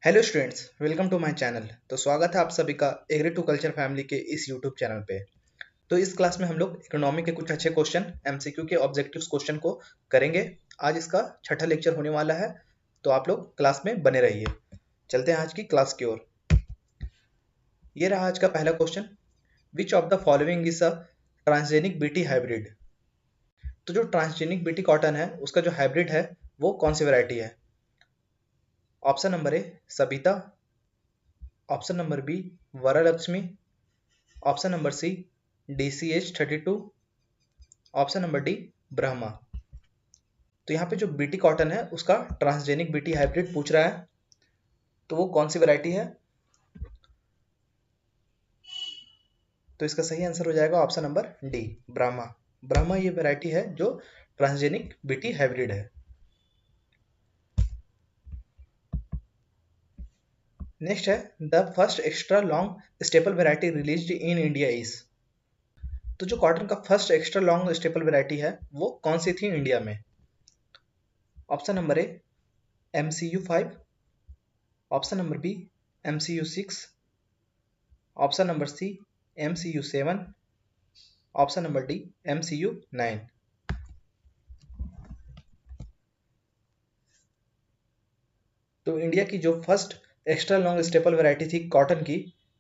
Hello students, welcome to my channel. तो स्वागत है आप सभी का एग्री टू कल्चर फैमिली के इस यूट्यूब चैनल पे। तो इस क्लास में हम लोग इकोनॉमी के कुछ अच्छे क्वेश्चन एमसीक्यू के ऑब्जेक्टिव्स क्वेश्चन को करेंगे। आज इसका छठा लेक्चर होने वाला है, तो आप लोग क्लास में बने रहिए। चलते हैं आज की क्लास की ओर। ये रहा आज का पहला question. Which of the following is a transgenic BT hybrid. तो जो ट्रांसजेनिक बीटी कॉटन है उसका जो हाइब्रिड है वो कौन सी वैरायटी है? Option number A Sabita, option number B Varalakshmi, option number C DCH32, option number D Brahma. तो यहाँ पे जो बीटी कॉटन है उसका ट्रांसजेनिक बीटी हाइब्रिड पूछ रहा है, तो वो कौन सी वैरायटी है? तो इसका सही आंसर हो जाएगा option number D Brahma. Brahma ये वैरायटी है जो ट्रांसजेनिक बीटी हाइब्रिड है। नेक्स्ट है the first extra long staple variety released in India is. तो जो कॉटन का first extra long staple variety है वो कौन सी थी इंडिया में? Option number A MCU5, option number B MCU6, option number C MCU7, option number D MCU9। तो इंडिया की जो first extra long staple variety थी कॉटन की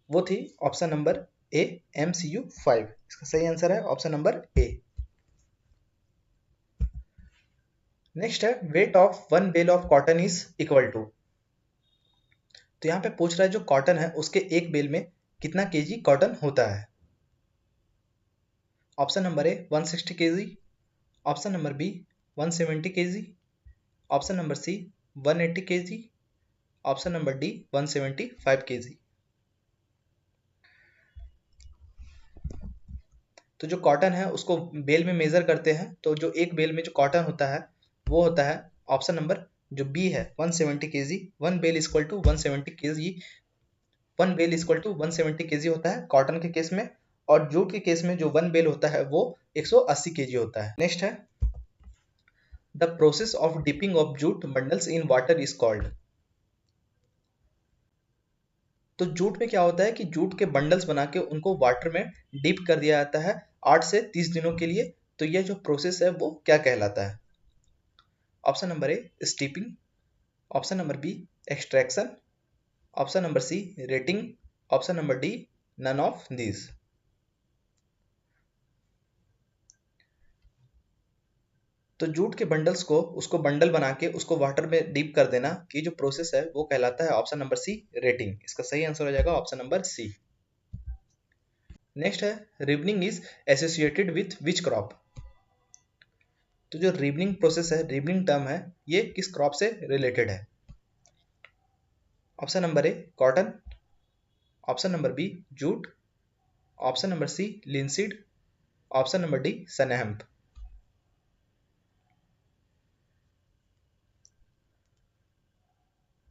वो थी ऑप्शन नंबर ए MCU5। इसका सही आंसर है ऑप्शन नंबर ए। नेक्स्ट है weight of one bale of cotton is equal to. तो यहाँ पे पूछ रहा है जो कॉटन है उसके एक बेल में कितना केजी कॉटन होता है? Option number A 160 KG, option number B 170 KG, option number C 180 KG, option number D 175 KG. तो जो कॉटन है उसको बेल में मेजर करते हैं, तो जो एक बेल में जो कॉटन होता है वो होता है ऑप्शन नंबर जो बी है 170 KG. One bale equal to 170 KG, one bale equal to 170 KG होता है कॉटन के केस में, और जूट के केस में जो वन बेल होता है वो 180 केजी होता है। नेक्स्ट है the process of dipping of jute bundles in water is called. तो जूट में क्या होता है कि जूट के बंडल्स बना के उनको वाटर में डिप कर दिया जाता है 8 से 30 दिनों के लिए। तो यह जो प्रोसेस है वो क्या कहलाता है? Option number A steeping, option number B extraction, option number C retting, option number D none of this. तो जूट के बंडल्स को उसको बंडल बना के उसको वाटर में डीप कर देना, ये जो प्रोसेस है वो कहलाता है ऑप्शन नंबर सी रेटिंग। इसका सही आंसर हो जाएगा ऑप्शन नंबर सी। नेक्स्ट है ribboning is associated with which crop. तो जो रिबनिंग प्रोसेस है, रिबनिंग टर्म है, ये किस क्रॉप से रिलेटेड है? Option number A cotton, option number B jute, option number C linseed, option number D sunhemp.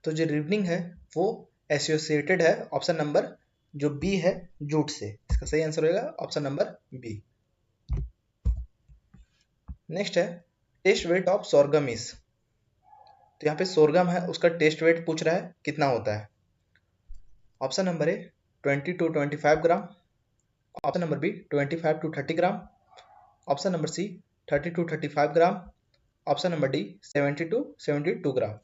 तो जो रिबनिंग है वो एसोसिएटेड है ऑप्शन नंबर जो बी है जूट से। इसका सही आंसर होगा ऑप्शन नंबर बी। नेक्स्ट है test weight of sorghum is. तो यहाँ पे सोरगम है उसका टेस्ट वेट पूछ रहा है कितना होता है? Option number A 20 to 25 gram, option number B 25 to 30 gram, option number C 30 to 35 gram, option number D 70 to 72 gram.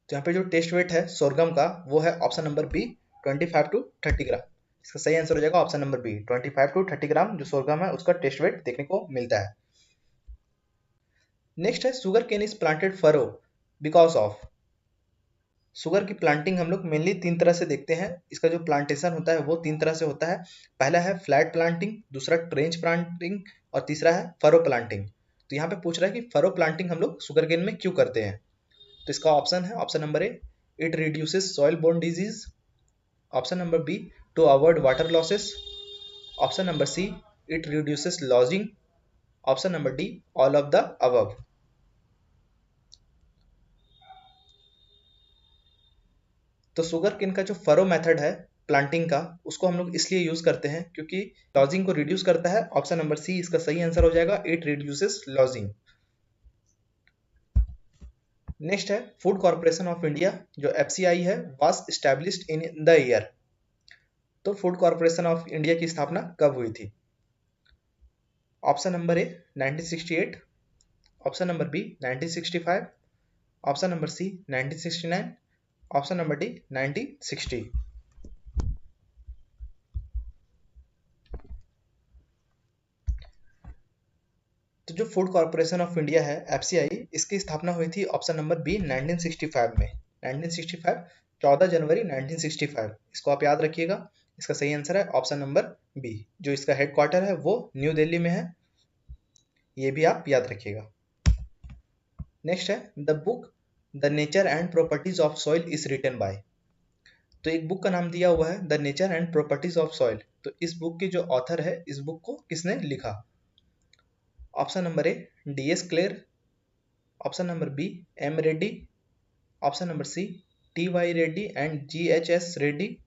तो यहाँ पे जो टेस्ट वेट है सोरगम का वो है ऑप्शन नंबर बी 25 to 30 ग्राम। इसका सही आंसर हो जाएगा ऑप्शन नंबर बी 25 to 30 ग्राम जो सोरगम है उसका टेस्ट वेट देखने को मिलता है। नेक्स्ट है sugar cane is planted furrow because of. Sugar की प्लांटिंग हम लोग मेनली तीन तरह से देखते हैं। इसका जो प्लांटेशन होता है वो तीन तरह से होता है। पहला है फ्लैट प्लांटिंग, दूसरा ट्रेंच प्लांटिंग और तीसरा है फरो प्लांटिंग। तो यहाँ पे पूछ रहा है कि फरो प्लांटिंग हम लोग शुगर केन में क्यों करते हैं? तो इसका ऑप्शन है option number A it reduces soil borne disease, option number B to avoid water losses, option number C it reduces lodging, option number D all of the above. तो sugar cane का जो furrow method है planting का उसको हम लोग इसलिए use करते हैं क्योंकि लॉजिंग को रिड्यूस करता है। ऑप्शन नंबर सी इसका सही आंसर हो जाएगा, इट रिड्यूसेस लॉजिंग। नेक्स्ट है फूड कॉर्पोरेशन ऑफ इंडिया जो FCI है was established in the year. तो फूड कॉर्पोरेशन ऑफ इंडिया की स्थापना कब हुई थी? Option number A 1968, option number B 1965, option number C 1969, option number D 1960। तो जो फूड कॉर्पोरेशन ऑफ इंडिया है FCI, इसकी स्थापना हुई थी ऑप्शन नंबर बी 1965 में। 1965, 14 जनवरी 1965। इसको आप याद रखिएगा। इसका सही आंसर है ऑप्शन नंबर बी। जो इसका हेडक्वार्टर है वो न्यू दिल्ली में है, ये भी आप याद रखिएगा। नेक्स्ट है the book the nature and properties of soil is written by. तो एक बुक का नाम दिया हुआ है the nature and properties of soil. तो इस बुक के जो ऑथर है, इस बुक को किसने लिखा? Option number A DS Clare, option number B M Reddy, option number C TY Reddy and GHS Reddy,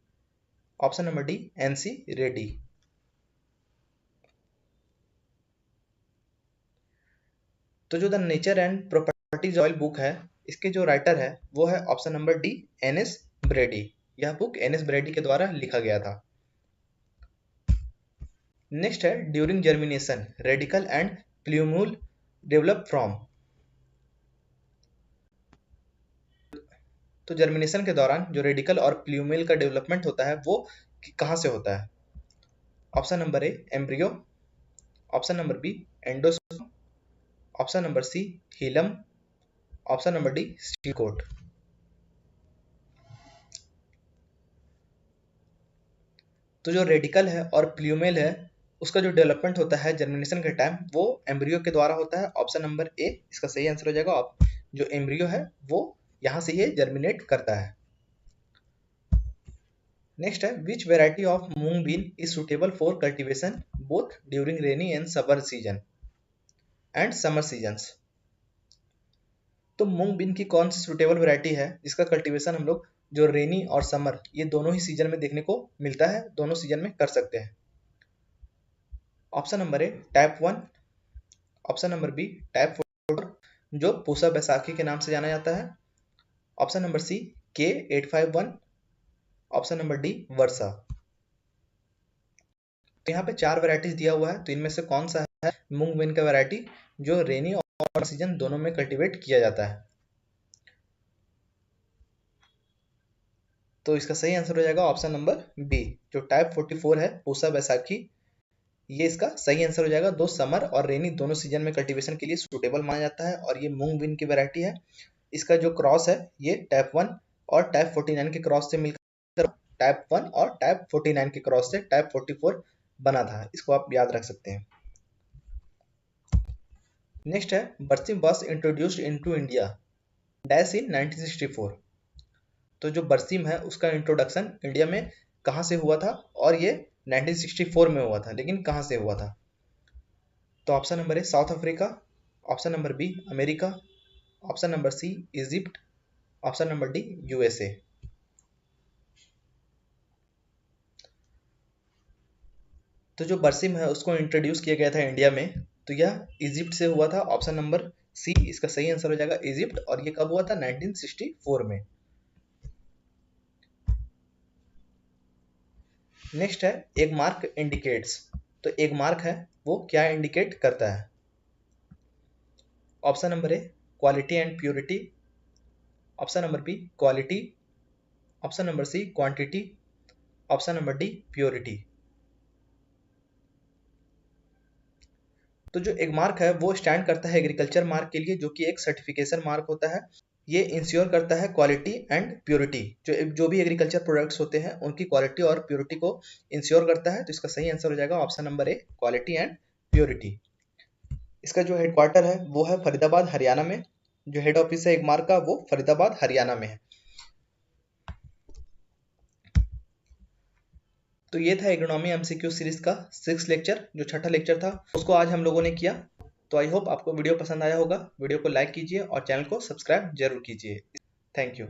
option number D NC Reddy. तो जो the nature and properties oil book है, इसके जो राइटर है वो है option number D NS Brady. यह book NS ब्रेडी के द्वारा लिखा गया था। नेक्स्ट है during germination radical and plumule develop from. तो जर्मिनेशन के दौरान जो रेडिकल और प्ल्यूमेल का डेवलपमेंट होता है वो कहाँ से होता है? Option number A embryo, option number B endosperm, option number C hilum, option number D seed coat. तो जो रेडिकल है और प्ल्यूमेल है, उसका जो डेवलपमेंट होता है जर्मिनेशन के टाइम वो एम्ब्रियो के द्वारा होता है। ऑप्शन नंबर ए इसका सही आंसर हो जाएगा। जो एम्ब्रियो है वो यहाँ से ये जर्मिनेट करता है। नेक्स्ट है which variety of moong bean is suitable for cultivation both during rainy and summer season and summer seasons. तो मूंग बीन की कौन सी सुटेबल वैरायटी है जिसका कल्टीवेशन हम लोग जो रेनी और समर ये दोनों ही सीजन में देखने को मिलता है, दोनों सीजन में कर सकते हैं? Option number A type 1, option number B type 4 जो पूसा बैसाखी के नाम से जाना जाता है, option number C K851, option number D Varsha. तो यहाँ पे 4 वैरायटीज दिया हुआ है, तो इनमें से कौन सा है मूंग बीन का वैरायटी जो रेनी और सीजन दोनों में कल्टीवेट किया जाता है? तो इसका सही आंसर हो जाएगा ऑप्शन नंबर बी जो टाइप 44 है पूसा बैसाखी, ये इसका सही आंसर हो जाएगा। दो समर और रेनी दोनों सीजन में कल्टीवेशन के लिए सूटेबल माना जाता है और ये मूंग बीन की वैरायटी है। इसका जो क्रॉस है ये टाइप 1 और टाइप 49 के क्रॉस से मिलकर टाइप 1 और टाइप 49 के क्रॉस से टाइप 44 बना था। इसको आप याद रख सकते हैं। नेक्स्ट है berseem was introduced into India dash in 1964। तो जो बरसिम है उसका इंट्रोडक्शन इंडिया में कहाँ से हुआ था? और ये 1964 में हुआ था, लेकिन कहाँ से हुआ था? तो option number A South Africa, option number B America, option number C Egypt, option number D USA। तो जो बरसिम है उसको इंट्रोड्यूस किया गया था इंडिया में, तो यह इजिप्ट से हुआ था। ऑप्शन नंबर सी इसका सही आंसर हो जाएगा इजिप्ट। और ये कब हुआ था? 1964 में। नेक्स्ट है एक मार्क इंडिकेट्स। तो एक मार्क है वो क्या इंडिकेट करता है? Option number A quality and purity, option number B quality, option number C quantity, option number D purity. तो जो एक मार्क है वो स्टैंड करता है एग्रीकल्चर मार्क के लिए, जो कि एक सर्टिफिकेशन मार्क होता है। ये इंश्योर करता है क्वालिटी एंड प्योरिटी, जो भी एग्रीकल्चर प्रोडक्ट्स होते हैं उनकी क्वालिटी और प्योरिटी को इंश्योर करता है। तो इसका सही आंसर हो जाएगा option number A quality and purity. इसका जो हेडक्वार्टर है वो है फरीदाबाद हरियाणा में। जो हेड ऑफिस है एक मार्क का वो फरीदाबाद हरियाणा में है। तो ये था एग्रोनॉमी MCQ सीरीज का 6 लेक्चर, जो छठा लेक्चर था उसको आज हम लोगों ने किया। तो आई होप आपको वीडियो पसंद आया होगा। वीडियो को लाइक कीजिए और चैनल को सब्सक्राइब जरूर कीजिए। Thank you.